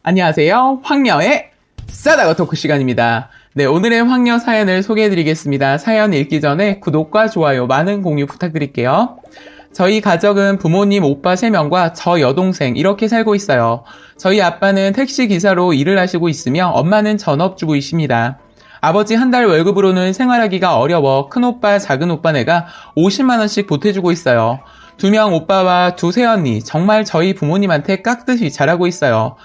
안녕하세요. 황녀의 싸다가 토크 시간입니다. 네, 오늘의 황녀 사연을 소개해드리겠습니다. 사연 읽기 전에 구독과 좋아요, 많은 공유 부탁드릴게요. 저희 가족은 부모님, 오빠 3명과 저 여동생 이렇게 살고 있어요. 저희 아빠는 택시기사로 일을 하시고 있으며 엄마는 전업주부이십니다. 아버지 한 달 월급으로는 생활하기가 어려워 큰오빠, 작은오빠네가 50만원씩 보태주고 있어요. 2명 오빠와 2 새언니, 정말 저희 부모님한테 깍듯이 잘하고 있어요.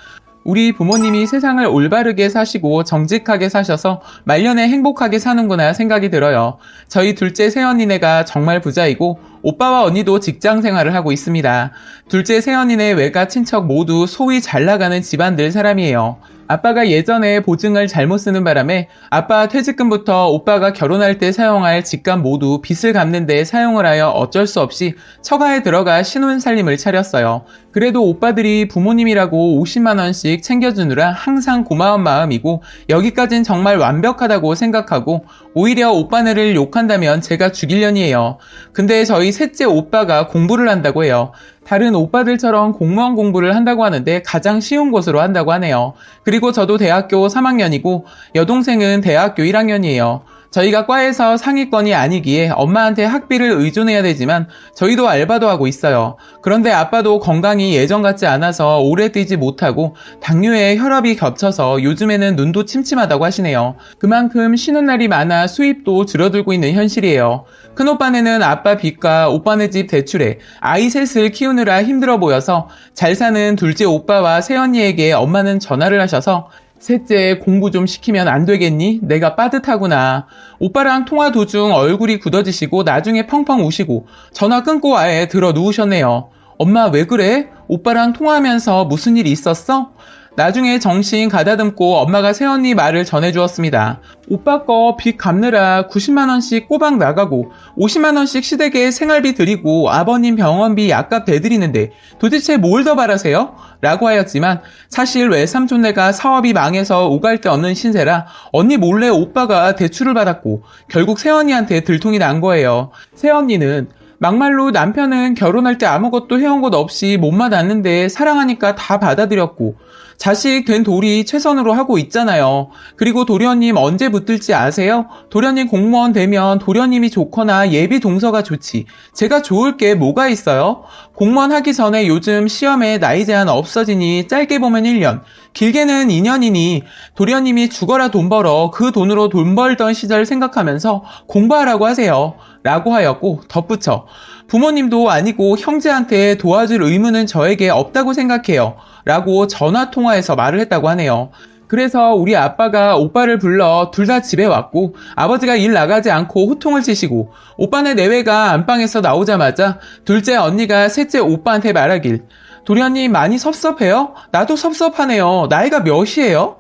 우리 부모님이 세상을 올바르게 사시고 정직하게 사셔서 말년에 행복하게 사는구나 생각이 들어요. 저희 둘째 새언니네가 정말 부자이고 오빠와 언니도 직장 생활을 하고 있습니다. 둘째 새언니네 외가 친척 모두 소위 잘 나가는 집안들 사람이에요. 아빠가 예전에 보증을 잘못 쓰는 바람에 아빠 퇴직금부터 오빠가 결혼할 때 사용할 집값 모두 빚을 갚는 데 사용을 하여 어쩔 수 없이 처가에 들어가 신혼살림을 차렸어요. 그래도 오빠들이 부모님이라고 50만원씩 챙겨주느라 항상 고마운 마음이고 여기까진 정말 완벽하다고 생각하고 오히려 오빠네를 욕한다면 제가 죽일년이에요. 근데 저희 셋째 오빠가 공부를 한다고 해요. 다른 오빠들처럼 공무원 공부를 한다고 하는데 가장 쉬운 곳으로 한다고 하네요. 그리고 저도 대학교 3학년이고 여동생은 대학교 1학년이에요. 저희가 과에서 상위권이 아니기에 엄마한테 학비를 의존해야 되지만 저희도 알바도 하고 있어요. 그런데 아빠도 건강이 예전 같지 않아서 오래 뛰지 못하고 당뇨에 혈압이 겹쳐서 요즘에는 눈도 침침하다고 하시네요. 그만큼 쉬는 날이 많아 수입도 줄어들고 있는 현실이에요. 큰오빠네는 아빠 빚과 오빠네 집 대출에 아이 셋을 키우느라 힘들어 보여서 잘 사는 둘째 오빠와 새언니에게 엄마는 전화를 하셔서 셋째 공부 좀 시키면 안 되겠니? 내가 빠듯하구나. 오빠랑 통화 도중 얼굴이 굳어지시고 나중에 펑펑 우시고 전화 끊고 아예 들어 누우셨네요. 엄마 왜 그래? 오빠랑 통화하면서 무슨 일 있었어? 나중에 정신 가다듬고 엄마가 새언니 말을 전해주었습니다. 오빠 거 빚 갚느라 90만원씩 꼬박 나가고 50만원씩 시댁에 생활비 드리고 아버님 병원비 약값 대드리는데 도대체 뭘 더 바라세요? 라고 하였지만 사실 외삼촌네가 사업이 망해서 오갈 데 없는 신세라 언니 몰래 오빠가 대출을 받았고 결국 새언니한테 들통이 난 거예요. 새언니는 막말로 남편은 결혼할 때 아무것도 해온 것 없이 못만 났는데 사랑하니까 다 받아들였고 자식 된 도리 최선으로 하고 있잖아요. 그리고 도련님 언제 붙들지 아세요? 도련님 공무원 되면 도련님이 좋거나 예비 동서가 좋지. 제가 좋을 게 뭐가 있어요? 공무원 하기 전에 요즘 시험에 나이 제한 없어지니 짧게 보면 1년, 길게는 2년이니 도련님이 죽어라 돈 벌어 그 돈으로 돈 벌던 시절 생각하면서 공부하라고 하세요. 라고 하였고 덧붙여 부모님도 아니고 형제한테 도와줄 의무는 저에게 없다고 생각해요. 라고 전화통화해서 말을 했다고 하네요. 그래서 우리 아빠가 오빠를 불러 둘 다 집에 왔고 아버지가 일 나가지 않고 호통을 치시고 오빠네 내외가 안방에서 나오자마자 둘째 언니가 셋째 오빠한테 말하길 도련님 많이 섭섭해요? 나도 섭섭하네요. 나이가 몇이에요?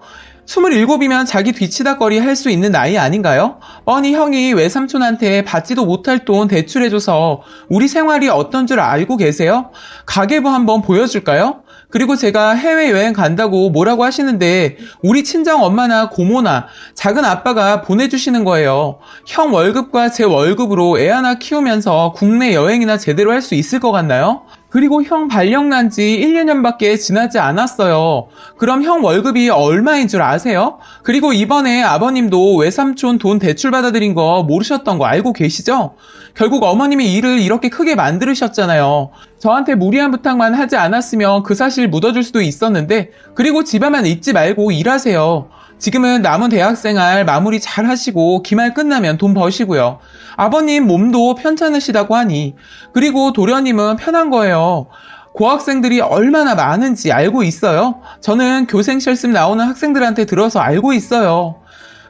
27이면 자기 뒤치다거리 할 수 있는 나이 아닌가요? 뻔히 형이 외삼촌한테 받지도 못할 돈 대출해줘서 우리 생활이 어떤 줄 알고 계세요? 가계부 한번 보여줄까요? 그리고 제가 해외여행 간다고 뭐라고 하시는데 우리 친정 엄마나 고모나 작은 아빠가 보내주시는 거예요. 형 월급과 제 월급으로 애 하나 키우면서 국내 여행이나 제대로 할 수 있을 것 같나요? 그리고 형 발령 난 지 1, 2년밖에 지나지 않았어요. 그럼 형 월급이 얼마인 줄 아세요? 그리고 이번에 아버님도 외삼촌 돈 대출 받아들인 거 모르셨던 거 알고 계시죠? 결국 어머님이 일을 이렇게 크게 만들으셨잖아요. 저한테 무리한 부탁만 하지 않았으면 그 사실 묻어줄 수도 있었는데 그리고 집에만 있지 말고 일하세요. 지금은 남은 대학생활 마무리 잘 하시고 기말 끝나면 돈 버시고요. 아버님 몸도 편찮으시다고 하니 그리고 도련님은 편한 거예요. 고학생들이 얼마나 많은지 알고 있어요? 저는 교생 실습 나오는 학생들한테 들어서 알고 있어요.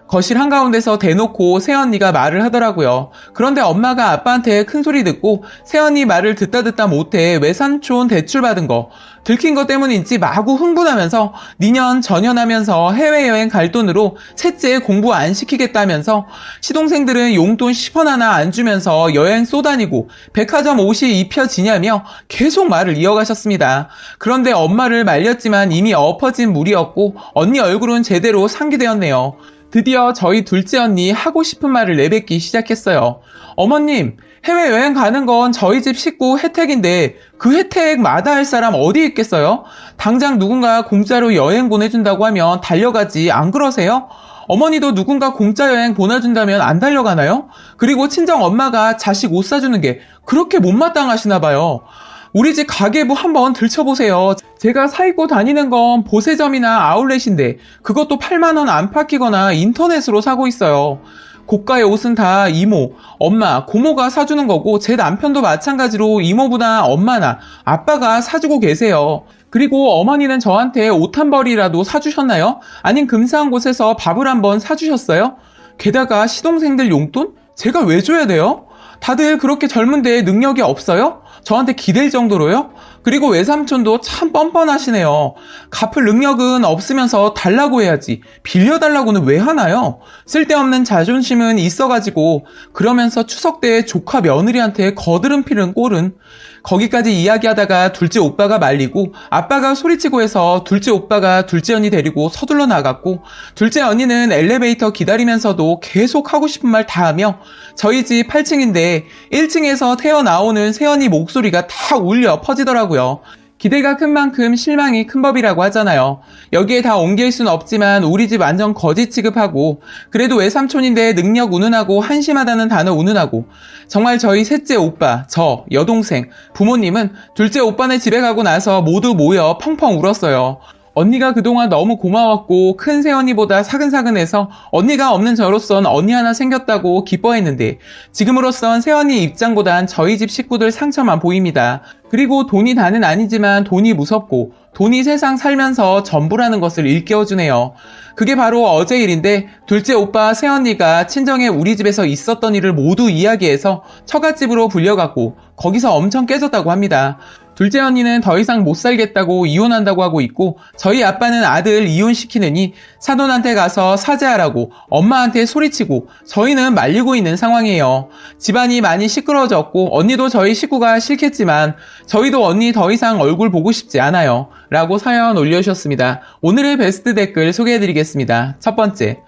거실 한가운데서 대놓고 새언니가 말을 하더라고요. 그런데 엄마가 아빠한테 큰소리 듣고 새언니 말을 듣다 못해 외삼촌 대출 받은 거 들킨 것 때문인지 마구 흥분하면서 니년 전연하면서 해외여행 갈 돈으로 셋째 공부 안 시키겠다면서 시동생들은 용돈 10원 하나 안 주면서 여행 쏘다니고 백화점 옷이 입혀지냐며 계속 말을 이어가셨습니다. 그런데 엄마를 말렸지만 이미 엎어진 물이었고 언니 얼굴은 제대로 상기되었네요. 드디어 저희 둘째 언니 하고 싶은 말을 내뱉기 시작했어요. 어머님, 해외여행 가는 건 저희 집 식구 혜택인데 그 혜택 마다할 사람 어디 있겠어요? 당장 누군가 공짜로 여행 보내준다고 하면 달려가지, 안 그러세요? 어머니도 누군가 공짜 여행 보내준다면 안 달려가나요? 그리고 친정 엄마가 자식 옷 사주는 게 그렇게 못마땅하시나 봐요. 우리 집 가계부 한번 들춰보세요. 제가 사입고 다니는 건 보세점이나 아울렛인데 그것도 8만 원 안팎이거나 인터넷으로 사고 있어요. 고가의 옷은 다 이모, 엄마, 고모가 사주는 거고 제 남편도 마찬가지로 이모보다 엄마나 아빠가 사주고 계세요. 그리고 어머니는 저한테 옷 한 벌이라도 사주셨나요? 아님 근사한 곳에서 밥을 한번 사주셨어요? 게다가 시동생들 용돈? 제가 왜 줘야 돼요? 다들 그렇게 젊은데 능력이 없어요? 저한테 기댈 정도로요? 그리고 외삼촌도 참 뻔뻔하시네요. 갚을 능력은 없으면서 달라고 해야지 빌려달라고는 왜 하나요? 쓸데없는 자존심은 있어가지고 그러면서 추석 때 조카 며느리한테 거드름 피는 꼴은. 거기까지 이야기하다가 둘째 오빠가 말리고 아빠가 소리치고 해서 둘째 오빠가 둘째 언니 데리고 서둘러 나갔고 둘째 언니는 엘리베이터 기다리면서도 계속 하고 싶은 말 다 하며 저희 집 8층인데 1층에서 태어나오는 새언니 목소리가 다 울려 퍼지더라고요. 기대가 큰 만큼 실망이 큰 법이라고 하잖아요. 여기에 다 옮길 순 없지만 우리 집 완전 거지 취급하고 그래도 외삼촌인데 능력 운운하고 한심하다는 단어 운운하고 정말 저희 셋째 오빠, 저, 여동생, 부모님은 둘째 오빠네 집에 가고 나서 모두 모여 펑펑 울었어요. 언니가 그동안 너무 고마웠고 큰 새언니보다 사근사근해서 언니가 없는 저로선 언니 하나 생겼다고 기뻐했는데 지금으로선 새언니 입장보단 저희 집 식구들 상처만 보입니다. 그리고 돈이 다는 아니지만 돈이 무섭고 돈이 세상 살면서 전부라는 것을 일깨워주네요. 그게 바로 어제 일인데 둘째 오빠 새언니가 친정에 우리 집에서 있었던 일을 모두 이야기해서 처갓집으로 불려갔고 거기서 엄청 깨졌다고 합니다. 둘째 언니는 더 이상 못 살겠다고 이혼한다고 하고 있고 저희 아빠는 아들 이혼시키느니 사돈한테 가서 사죄하라고 엄마한테 소리치고 저희는 말리고 있는 상황이에요. 집안이 많이 시끄러워졌고 언니도 저희 식구가 싫겠지만 저희도 언니 더 이상 얼굴 보고 싶지 않아요. 라고 사연 올려주셨습니다. 오늘의 베스트 댓글 소개해드리겠습니다. 첫 번째.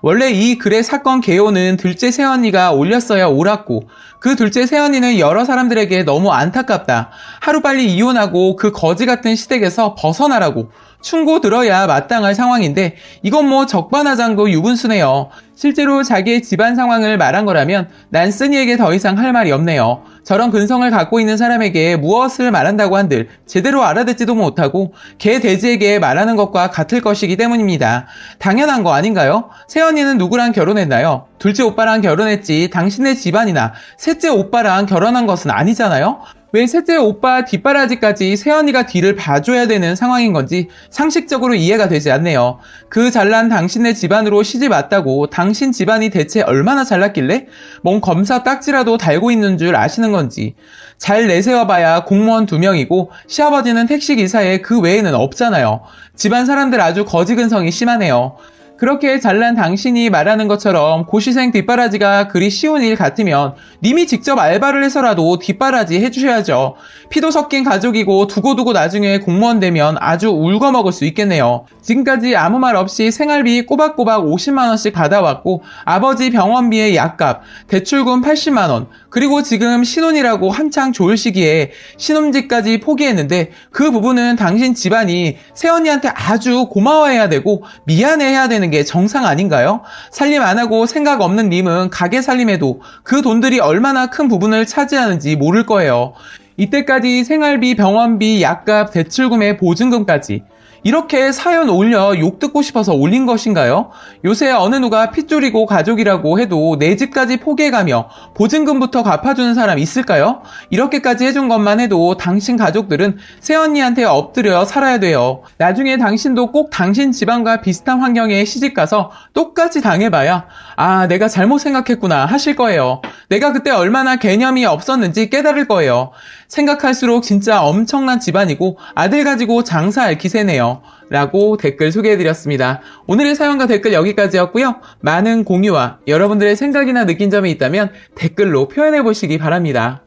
원래 이 글의 사건 개요는 둘째 새언니가 올렸어야 옳았고 그 둘째 새언니는 여러 사람들에게 너무 안타깝다. 하루빨리 이혼하고 그 거지 같은 시댁에서 벗어나라고 충고 들어야 마땅할 상황인데 이건 뭐 적반하장도 유분수네요. 실제로 자기의 집안 상황을 말한 거라면 난 쓰니에게 더 이상 할 말이 없네요. 저런 근성을 갖고 있는 사람에게 무엇을 말한다고 한들 제대로 알아듣지도 못하고 개 돼지에게 말하는 것과 같을 것이기 때문입니다. 당연한 거 아닌가요? 새언니는 누구랑 결혼했나요? 둘째 오빠랑 결혼했지 당신의 집안이나 셋째 오빠랑 결혼한 것은 아니잖아요? 왜 셋째 오빠 뒷바라지까지 새언니가 뒤를 봐줘야 되는 상황인 건지 상식적으로 이해가 되지 않네요. 그 잘난 당신네 집안으로 시집 왔다고 당신 집안이 대체 얼마나 잘났길래 뭔 검사 딱지라도 달고 있는 줄 아시는 건지. 잘 내세워봐야 공무원 2명이고 시아버지는 택시기사에 그 외에는 없잖아요. 집안 사람들 아주 거지근성이 심하네요. 그렇게 잘난 당신이 말하는 것처럼 고시생 뒷바라지가 그리 쉬운 일 같으면 님이 직접 알바를 해서라도 뒷바라지 해주셔야죠. 피도 섞인 가족이고 두고두고 나중에 공무원 되면 아주 울거먹을 수 있겠네요. 지금까지 아무 말 없이 생활비 꼬박꼬박 50만원씩 받아왔고 아버지 병원비에 약값, 대출금 80만원, 그리고 지금 신혼이라고 한창 좋을 시기에 신혼집까지 포기했는데 그 부분은 당신 집안이 새언니한테 아주 고마워해야 되고 미안해해야 되는 게 정상 아닌가요? 살림 안 하고 생각 없는 님은 가게 살림에도 그 돈들이 얼마나 큰 부분을 차지하는지 모를 거예요. 이때까지 생활비, 병원비, 약값, 대출금에 보증금까지 이렇게 사연 올려 욕 듣고 싶어서 올린 것인가요? 요새 어느 누가 핏줄이고 가족이라고 해도 내 집까지 포기해가며 보증금부터 갚아주는 사람 있을까요? 이렇게까지 해준 것만 해도 당신 가족들은 새언니한테 엎드려 살아야 돼요. 나중에 당신도 꼭 당신 집안과 비슷한 환경에 시집가서 똑같이 당해봐야 아, 내가 잘못 생각했구나 하실 거예요. 내가 그때 얼마나 개념이 없었는지 깨달을 거예요. 생각할수록 진짜 엄청난 집안이고 아들 가지고 장사할 기세네요. 라고 댓글 소개해드렸습니다. 오늘의 사연과 댓글 여기까지였고요. 많은 공유와 여러분들의 생각이나 느낀 점이 있다면 댓글로 표현해보시기 바랍니다.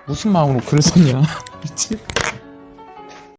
무슨 마음으로 글을 썼냐? 미치.